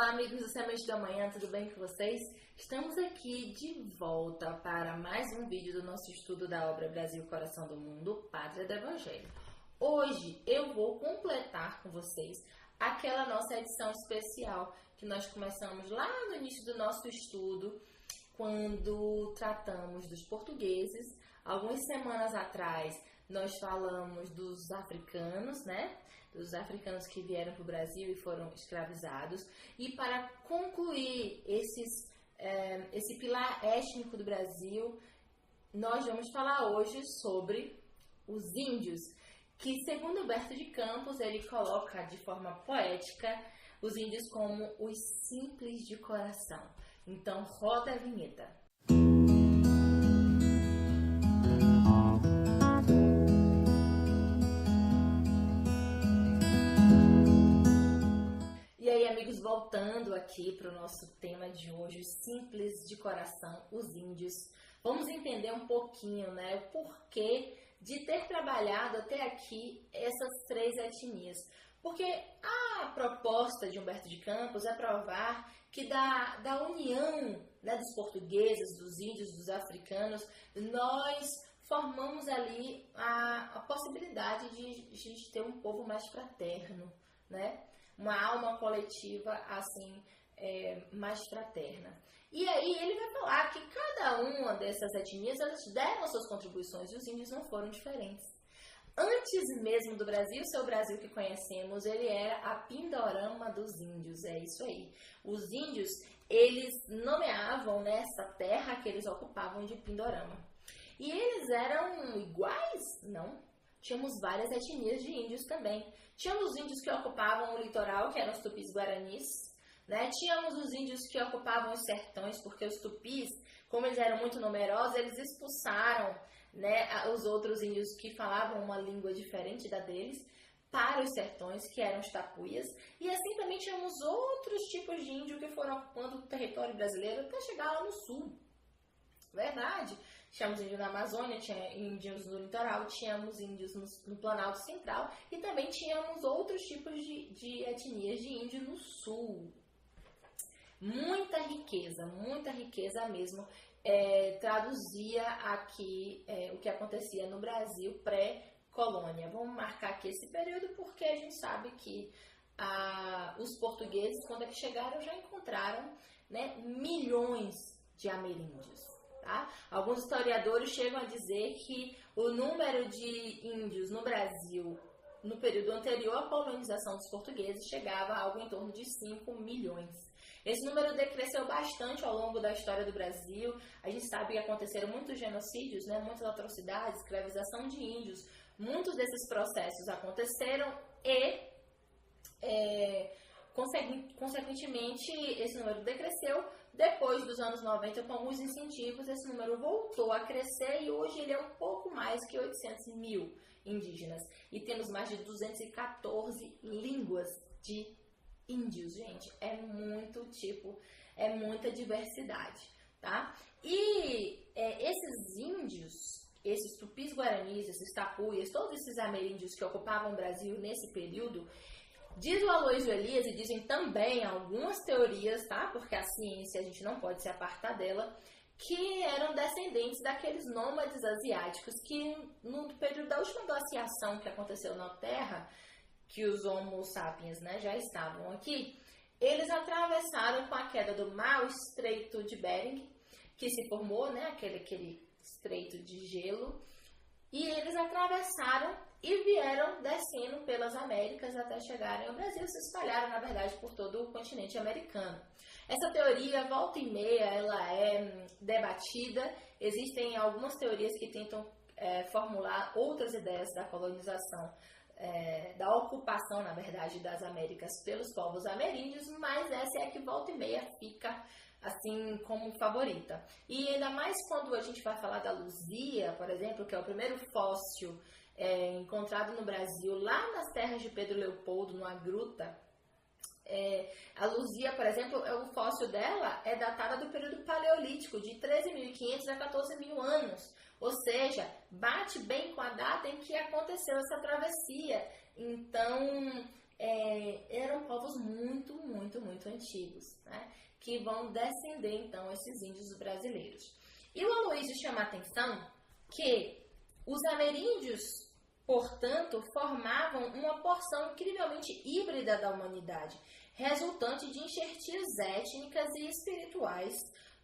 Olá, amigos do Semente da Manhã, tudo bem com vocês? Estamos aqui de volta para mais um vídeo do nosso estudo da obra Brasil, Coração do Mundo, Pátria do Evangelho. Hoje eu vou completar com vocês aquela nossa edição especial que nós começamos lá no início do nosso estudo, quando tratamos dos portugueses. Algumas semanas atrás nós falamos dos africanos, né? Dos africanos que vieram para o Brasil e foram escravizados. E para concluir esse pilar étnico do Brasil, nós vamos falar hoje sobre os índios, que segundo Humberto de Campos, ele coloca de forma poética os índios como os simples de coração. Então roda a vinheta. E aí, amigos, voltando aqui para o nosso tema de hoje, os simples de coração, os índios. Vamos entender um pouquinho, né, o porquê de ter trabalhado até aqui essas três etnias. Porque a proposta de Humberto de Campos é provar que da união, né, dos portugueses, dos índios, dos africanos, nós formamos ali a possibilidade de ter um povo mais fraterno, né? Uma alma coletiva assim mais fraterna. E aí ele vai falar que cada uma dessas etnias elas deram suas contribuições e os índios não foram diferentes. Antes mesmo do Brasil, o seu Brasil que conhecemos, ele era a Pindorama dos índios, é isso aí. Os índios, eles nomeavam nessa terra que eles ocupavam de Pindorama. E eles eram iguais? Não. Tínhamos várias etnias de índios também. Tínhamos índios que ocupavam o litoral, que eram os tupis-guaranis, né? Tínhamos os índios que ocupavam os sertões, porque os tupis, como eles eram muito numerosos, eles expulsaram, né, os outros índios que falavam uma língua diferente da deles para os sertões, que eram os tapuias. E assim também tínhamos outros tipos de índio que foram ocupando o território brasileiro até chegar lá no sul. Verdade. Tínhamos índios na Amazônia, tinha índios no litoral, tínhamos índios no Planalto Central e também tínhamos outros tipos de etnias de índio no sul. Muita riqueza mesmo. Traduzia aqui o que acontecia no Brasil pré-colônia. Vamos marcar aqui esse período porque a gente sabe que os portugueses, quando é que chegaram, já encontraram, né, milhões de ameríndios. Tá? Alguns historiadores chegam a dizer que o número de índios no Brasil no período anterior à colonização dos portugueses chegava a algo em torno de 5 milhões. Esse número decresceu bastante ao longo da história do Brasil. A gente sabe que aconteceram muitos genocídios, né, muitas atrocidades, escravização de índios. Muitos desses processos aconteceram e, consequentemente, esse número decresceu. Depois dos anos 90, com alguns incentivos, esse número voltou a crescer e hoje ele é um pouco mais que 800 mil indígenas. E temos mais de 214 línguas de índios, gente. É muita diversidade, tá? E esses índios, esses tupis-guaranis, esses tapuias, todos esses ameríndios que ocupavam o Brasil nesse período, diz o Aloysio Elias, e dizem também algumas teorias, tá? Porque a ciência a gente não pode se apartar dela, que eram descendentes daqueles nômades asiáticos que no período da última glaciação que aconteceu na Terra, que os Homo sapiens, né, já estavam aqui, eles atravessaram com a queda do mar o Estreito de Bering, que se formou, né, aquele estreito de gelo, e eles atravessaram e vieram descendo pelas Américas até chegarem ao Brasil, se espalharam, na verdade, por todo o continente americano. Essa teoria, volta e meia, ela é debatida. Existem algumas teorias que tentam formular outras ideias da colonização, da ocupação, na verdade, das Américas pelos povos ameríndios, mas essa é a que volta e meia fica assim como favorita. E ainda mais quando a gente vai falar da Luzia, por exemplo, que é o primeiro fóssil encontrado no Brasil, lá nas terras de Pedro Leopoldo, numa gruta. A Luzia, por exemplo, o fóssil dela é datada do período paleolítico, de 13.500 a 14.000 anos. Ou seja, bate bem com a data em que aconteceu essa travessia. Então, eram povos muito, muito, muito antigos, né? Que vão descender, então, esses índios brasileiros. E o Aloysio chama a atenção que os ameríndios, portanto, formavam uma porção incrivelmente híbrida da humanidade, resultante de enxertias étnicas e espirituais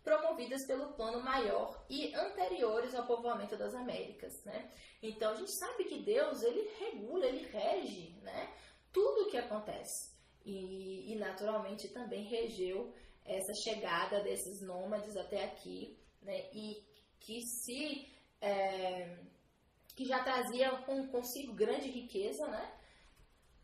promovidas pelo plano maior e anteriores ao povoamento das Américas, né? Então, a gente sabe que Deus, ele regula, ele rege, né, tudo o que acontece. E naturalmente, também regeu essa chegada desses nômades até aqui, né, e que já trazia consigo grande riqueza, né,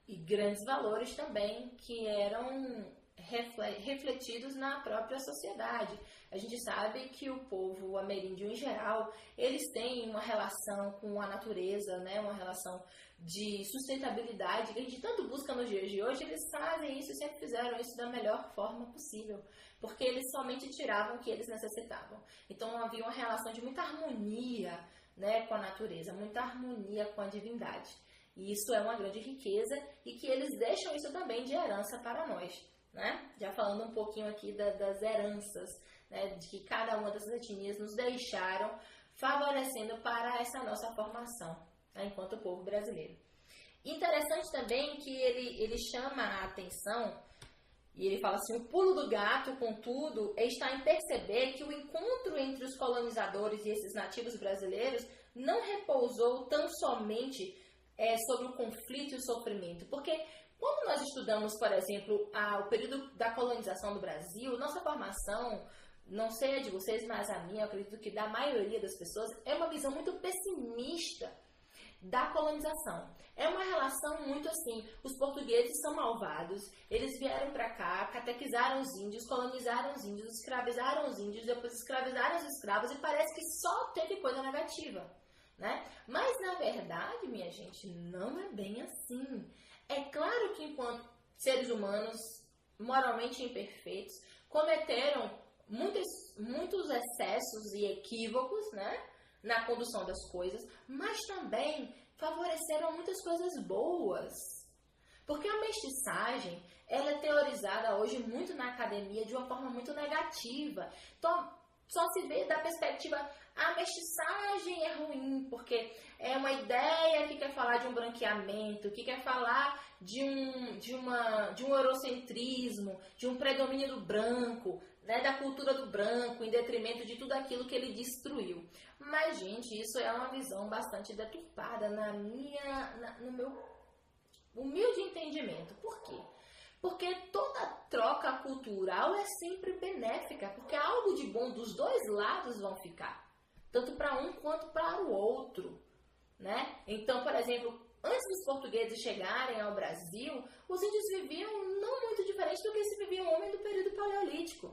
e grandes valores também, que eram refletidos na própria sociedade. A gente sabe que o povo ameríndio em geral, eles têm uma relação com a natureza, né? Uma relação de sustentabilidade que a gente tanto busca nos dias de hoje. Eles fazem isso e sempre fizeram isso da melhor forma possível, porque eles somente tiravam o que eles necessitavam. Então havia uma relação de muita harmonia, né, com a natureza, muita harmonia com a divindade. E isso é uma grande riqueza e que eles deixam isso também de herança para nós, né? Já falando um pouquinho aqui das heranças, né, de que cada uma dessas etnias nos deixaram, favorecendo para essa nossa formação, né, enquanto povo brasileiro. Interessante também que ele chama a atenção e ele fala assim: o pulo do gato, contudo, está em perceber que o encontro entre os colonizadores e esses nativos brasileiros não repousou tão somente sobre o conflito e o sofrimento, porque quando nós estudamos, por exemplo, o período da colonização do Brasil, nossa formação, não sei a de vocês, mas a minha, eu acredito que da maioria das pessoas, é uma visão muito pessimista da colonização. É uma relação muito assim: os portugueses são malvados, eles vieram para cá, catequizaram os índios, colonizaram os índios, escravizaram os índios, depois escravizaram os escravos, e parece que só teve coisa negativa, né? Mas na verdade, minha gente, não é bem assim. É claro que enquanto seres humanos moralmente imperfeitos, cometeram muitos excessos e equívocos, né, na condução das coisas, mas também favoreceram muitas coisas boas. Porque a mestiçagem, ela é teorizada hoje muito na academia de uma forma muito negativa. Então, só se vê da perspectiva: a mestiçagem é ruim, porque é uma ideia que quer falar de um branqueamento, que quer falar de um eurocentrismo, de um predomínio do branco, né, da cultura do branco, em detrimento de tudo aquilo que ele destruiu. Mas, gente, isso é uma visão bastante deturpada no meu humilde entendimento. Por quê? Porque toda troca cultural é sempre benéfica, porque algo de bom dos dois lados vão ficar, tanto para um quanto para o outro, né? Então, por exemplo, antes dos portugueses chegarem ao Brasil, os índios viviam não muito diferente do que se vivia o homem do período paleolítico.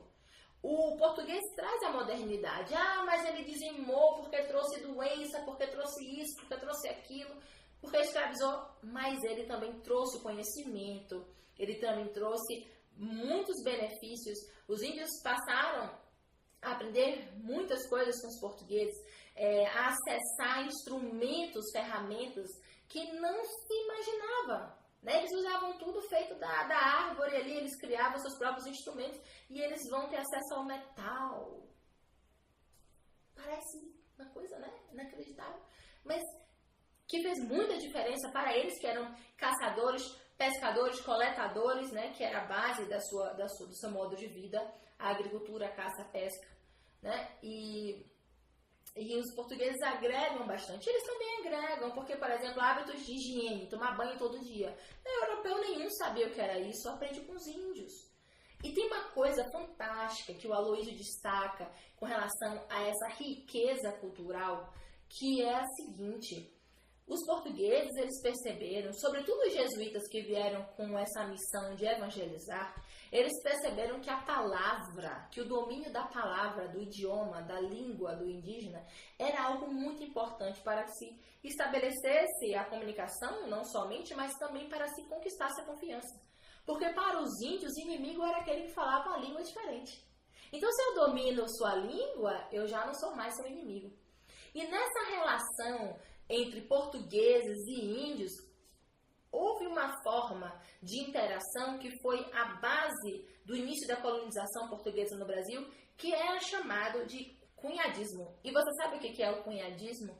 O português traz a modernidade. Ah, mas ele dizimou porque trouxe doença, porque trouxe isso, porque trouxe aquilo, porque escravizou. Mas ele também trouxe o conhecimento, ele também trouxe muitos benefícios. Os índios passaram a aprender muitas coisas com os portugueses, a acessar instrumentos, ferramentas que não se imaginava, né? Eles usavam tudo feito da árvore ali, eles criavam seus próprios instrumentos e eles vão ter acesso ao metal. Parece uma coisa, né, inacreditável, mas que fez muita diferença para eles, que eram caçadores, pescadores, coletadores, né, que era a base do seu modo de vida, a agricultura, a caça, a pesca, né? E os portugueses agregam bastante. Eles também agregam, porque, por exemplo, hábitos de higiene, tomar banho todo dia. Europeu nenhum sabia o que era isso, aprende com os índios. E tem uma coisa fantástica que o Aloysio destaca com relação a essa riqueza cultural, que é a seguinte: os portugueses, eles perceberam, sobretudo os jesuítas que vieram com essa missão de evangelizar, eles perceberam que a palavra, que o domínio da palavra, do idioma, da língua do indígena, era algo muito importante para que se estabelecesse a comunicação, não somente, mas também para se conquistasse a confiança. Porque para os índios, inimigo era aquele que falava uma língua diferente. Então, se eu domino sua língua, eu já não sou mais seu inimigo. E nessa relação entre portugueses e índios, houve uma forma de interação que foi a base do início da colonização portuguesa no Brasil, que era chamado de cunhadismo. E você sabe o que é o cunhadismo?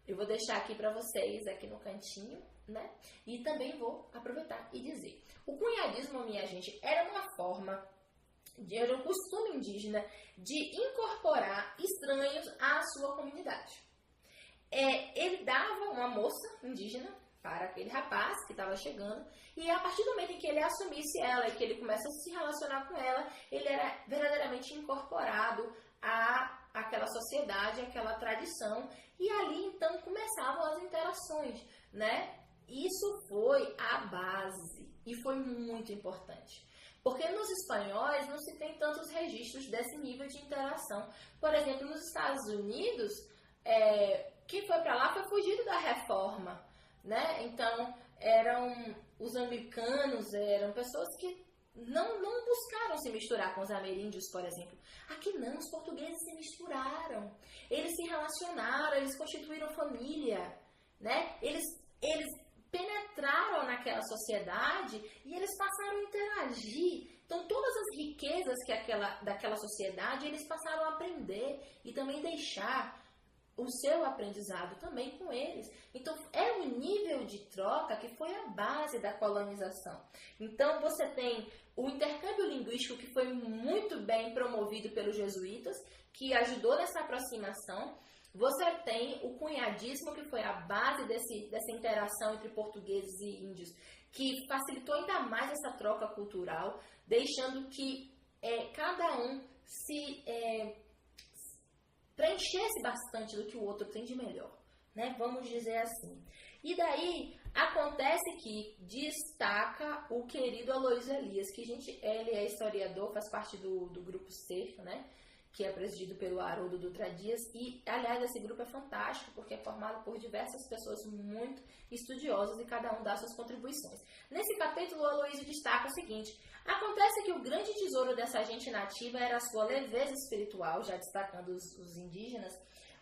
Eu vou deixar aqui para vocês, aqui no cantinho, né? E também vou aproveitar e dizer. O cunhadismo, minha gente, era uma forma, era um costume indígena de incorporar estranhos à sua comunidade. Ele dava uma moça indígena para aquele rapaz que estava chegando, e a partir do momento em que ele assumisse ela e que ele começa a se relacionar com ela, ele era verdadeiramente incorporado àquela sociedade, àquela tradição, e ali então começavam as interações, né? Isso foi a base e foi muito importante. Porque nos espanhóis não se tem tantos registros desse nível de interação. Por exemplo, nos Estados Unidos, quem foi para lá foi fugido da reforma, né? Então, os americanos eram pessoas que não buscaram se misturar com os ameríndios, por exemplo. Aqui não, os portugueses se misturaram. Eles se relacionaram, eles constituíram família, né? Eles penetraram naquela sociedade e eles passaram a interagir. Então, todas as riquezas daquela sociedade, eles passaram a aprender e também deixar o seu aprendizado também com eles. Então, é um nível de troca que foi a base da colonização. Então, você tem o intercâmbio linguístico que foi muito bem promovido pelos jesuítas, que ajudou nessa aproximação. Você tem o cunhadismo, que foi a base dessa interação entre portugueses e índios, que facilitou ainda mais essa troca cultural, deixando que cada um se preenchesse bastante do que o outro tem de melhor, né? Vamos dizer assim. E daí acontece que destaca o querido Aloysio Elias, que ele é historiador, faz parte do grupo Cerco, né? Que é presidido pelo Haroldo Dutra Dias, e, aliás, esse grupo é fantástico, porque é formado por diversas pessoas muito estudiosas, e cada um dá suas contribuições. Nesse capítulo, o Aloysio destaca o seguinte: acontece que o grande tesouro dessa gente nativa era a sua leveza espiritual, já destacando os indígenas.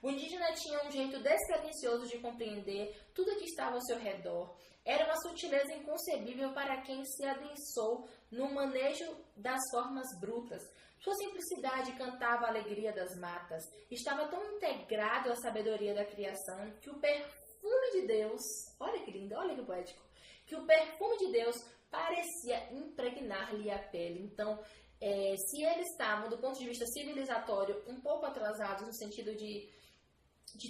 O indígena tinha um jeito despretensioso de compreender tudo o que estava ao seu redor. Era uma sutileza inconcebível para quem se adensou no manejo das formas brutas. Sua simplicidade cantava a alegria das matas. Estava tão integrado à sabedoria da criação que o perfume de Deus, olha que lindo, olha que poético, que o perfume de Deus parecia impregnar-lhe a pele. Então, se eles estavam, do ponto de vista civilizatório, um pouco atrasados no sentido de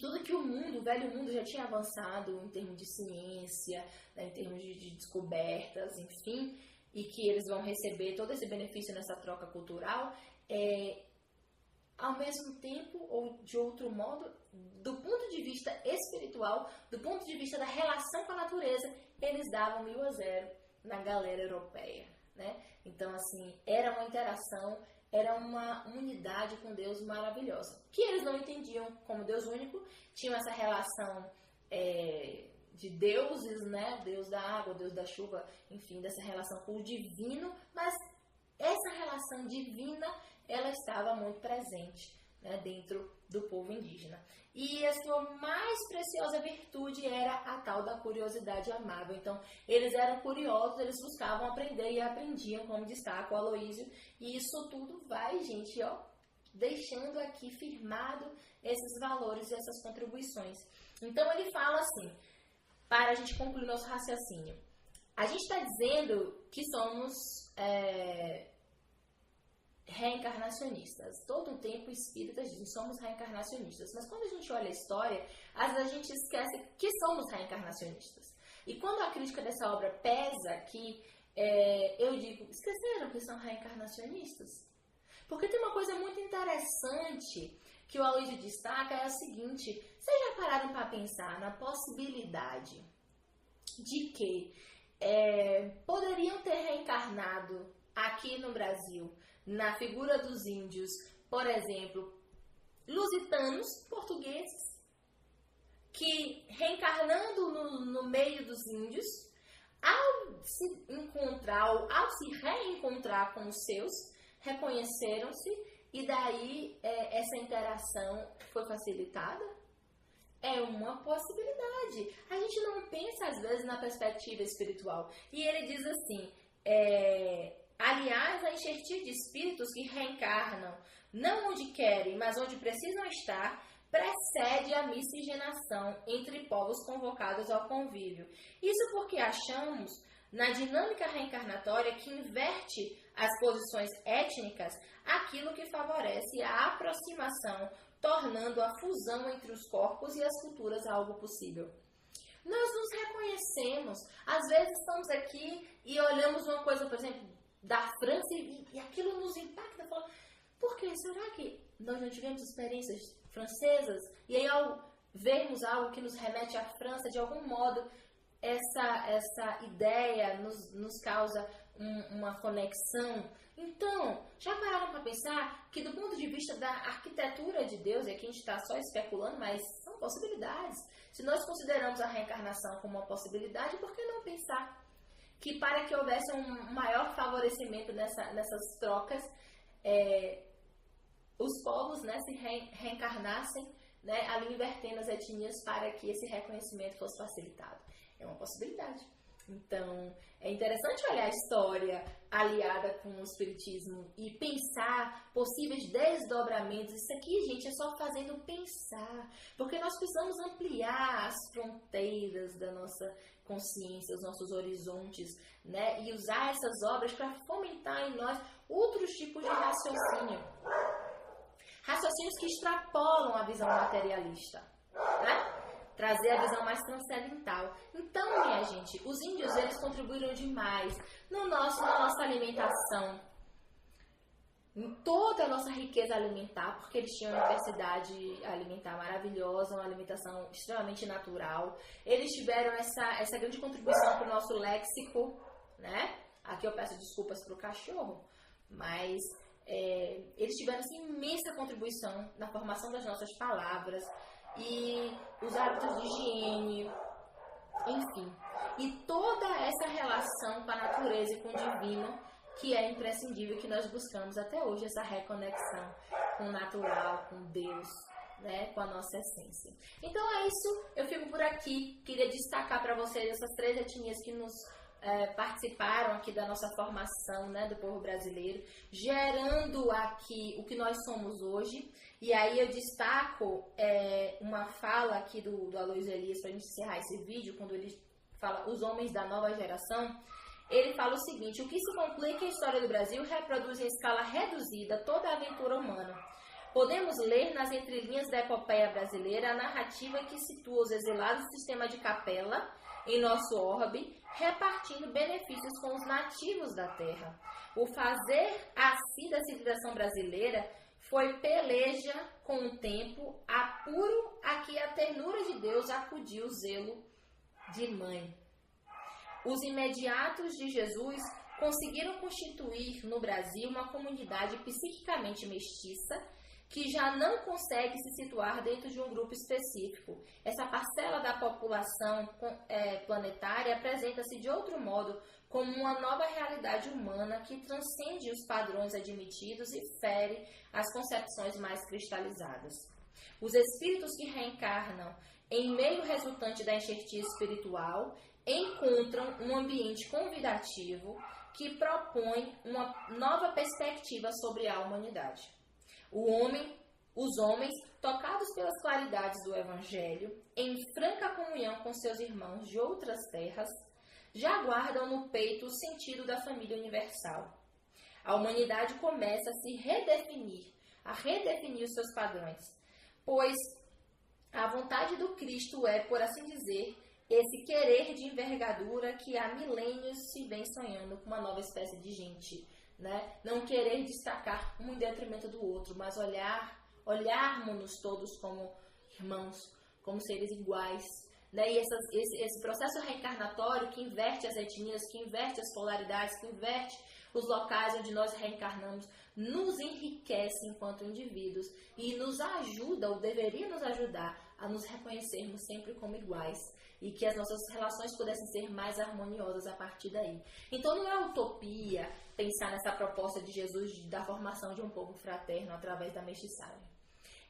tudo que o velho mundo já tinha avançado em termos de ciência, né, em termos de descobertas, enfim, e que eles vão receber todo esse benefício nessa troca cultural, ao mesmo tempo, ou de outro modo, do ponto de vista espiritual, do ponto de vista da relação com a natureza, eles davam 1000-0 na galera europeia, né? Então, assim, era uma interação, era uma unidade com Deus maravilhosa, que eles não entendiam como Deus único, tinham essa relação de deuses, né? Deus da água, Deus da chuva, enfim, dessa relação com o divino, mas essa relação divina, ela estava muito presente, né, dentro do povo indígena. E a sua mais preciosa virtude era a tal da curiosidade amável. Então, eles eram curiosos, eles buscavam aprender e aprendiam, como destaca o Aloysio. E isso tudo vai, gente, deixando aqui firmado esses valores e essas contribuições. Então, ele fala assim, para a gente concluir nosso raciocínio. A gente está dizendo que somos reencarnacionistas. Todo o tempo espíritas dizem somos reencarnacionistas. Mas quando a gente olha a história, às vezes a gente esquece que somos reencarnacionistas. E quando a crítica dessa obra pesa aqui, eu digo, esqueceram que são reencarnacionistas? Porque tem uma coisa muito interessante que o Aloysio destaca, é a seguinte: vocês já pararam para pensar na possibilidade de que poderiam ter reencarnado aqui no Brasil, na figura dos índios, por exemplo, lusitanos, portugueses, que reencarnando no meio dos índios, ao se encontrar, ou ao se reencontrar com os seus, reconheceram-se, e daí essa interação foi facilitada? é uma possibilidade. A gente não pensa, às vezes, na perspectiva espiritual. E ele diz assim, aliás, a enxertia de espíritos que reencarnam, não onde querem, mas onde precisam estar, precede a miscigenação entre povos convocados ao convívio. Isso porque achamos, na dinâmica reencarnatória que inverte as posições étnicas, aquilo que favorece a aproximação, tornando a fusão entre os corpos e as culturas algo possível. Nós nos reconhecemos, às vezes estamos aqui e olhamos uma coisa, por exemplo, da França e aquilo nos impacta, falando, por quê? Será que nós não tivemos experiências francesas? E aí ao vermos algo que nos remete à França, de algum modo, essa ideia nos causa uma conexão. Então, já pararam para pensar que do ponto de vista da arquitetura de Deus, e aqui a gente está só especulando, mas são possibilidades. Se nós consideramos a reencarnação como uma possibilidade, por que não pensar que para que houvesse um maior favorecimento nessas trocas, os povos, né, se reencarnassem, né, ali invertendo as etnias para que esse reconhecimento fosse facilitado? É uma possibilidade. Então, é interessante olhar a história aliada com o espiritismo e pensar possíveis desdobramentos. Isso aqui, gente, é só fazendo pensar, porque nós precisamos ampliar as fronteiras da nossa consciência, os nossos horizontes, né? E usar essas obras para fomentar em nós outros tipos de raciocínio. Raciocínios que extrapolam a visão materialista, né? Trazer a visão mais transcendental. Então, minha gente, os índios, eles contribuíram demais na nossa alimentação, em toda a nossa riqueza alimentar, porque eles tinham uma diversidade alimentar maravilhosa, uma alimentação extremamente natural. Eles tiveram essa grande contribuição para o nosso léxico, né? Aqui eu peço desculpas para o cachorro, mas eles tiveram essa imensa contribuição na formação das nossas palavras, e os hábitos de higiene, enfim. E toda essa relação com a natureza e com o divino, que é imprescindível, que nós buscamos até hoje, essa reconexão com o natural, com Deus, né, com a nossa essência. Então é isso, eu fico por aqui. Queria destacar para vocês essas 3 etnias que nos participaram aqui da nossa formação, né, do povo brasileiro, gerando aqui o que nós somos hoje. E aí eu destaco uma fala aqui do Aloysio Elias, para a gente encerrar esse vídeo, quando ele fala os homens da nova geração. Ele fala o seguinte: o que se conclui é que a história do Brasil reproduz em escala reduzida toda a aventura humana. Podemos ler nas entrelinhas da epopeia brasileira a narrativa que situa os exilados do sistema de capela em nosso orbe, repartindo benefícios com os nativos da terra. O fazer assim da civilização brasileira foi peleja com o tempo, apuro a que a ternura de Deus acudiu o zelo de mãe. Os imediatos de Jesus conseguiram constituir no Brasil uma comunidade psiquicamente mestiça, que já não consegue se situar dentro de um grupo específico. Essa parcela da população planetária apresenta-se de outro modo como uma nova realidade humana que transcende os padrões admitidos e fere as concepções mais cristalizadas. Os espíritos que reencarnam em meio resultante da enxertia espiritual encontram um ambiente convidativo que propõe uma nova perspectiva sobre a humanidade. Os homens, tocados pelas claridades do Evangelho, em franca comunhão com seus irmãos de outras terras, já guardam no peito o sentido da família universal. A humanidade começa a redefinir os seus padrões, pois a vontade do Cristo é, por assim dizer, esse querer de envergadura que há milênios se vem sonhando com uma nova espécie de gente, né? Não querer destacar um em detrimento do outro, mas olharmos-nos todos como irmãos, como seres iguais, né? E esse processo reencarnatório que inverte as etnias, que inverte as polaridades, que inverte os locais onde nós reencarnamos, nos enriquece enquanto indivíduos e nos ajuda, ou deveria nos ajudar, a nos reconhecermos sempre como iguais e que as nossas relações pudessem ser mais harmoniosas a partir daí. Então não é utopia pensar nessa proposta de Jesus da formação de um povo fraterno através da mestiçagem.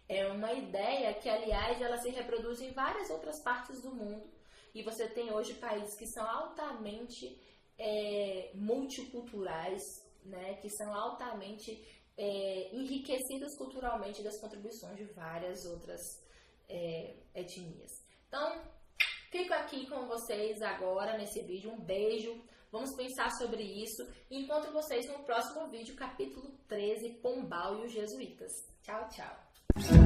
É uma ideia que, aliás, ela se reproduz em várias outras partes do mundo. E você tem hoje países que são altamente multiculturais, né? Que são altamente enriquecidos culturalmente das contribuições de várias outras etnias. Então, fico aqui com vocês agora nesse vídeo. Um beijo. Vamos pensar sobre isso. E encontro vocês no próximo vídeo, capítulo 13, Pombal e os Jesuítas. Tchau, tchau.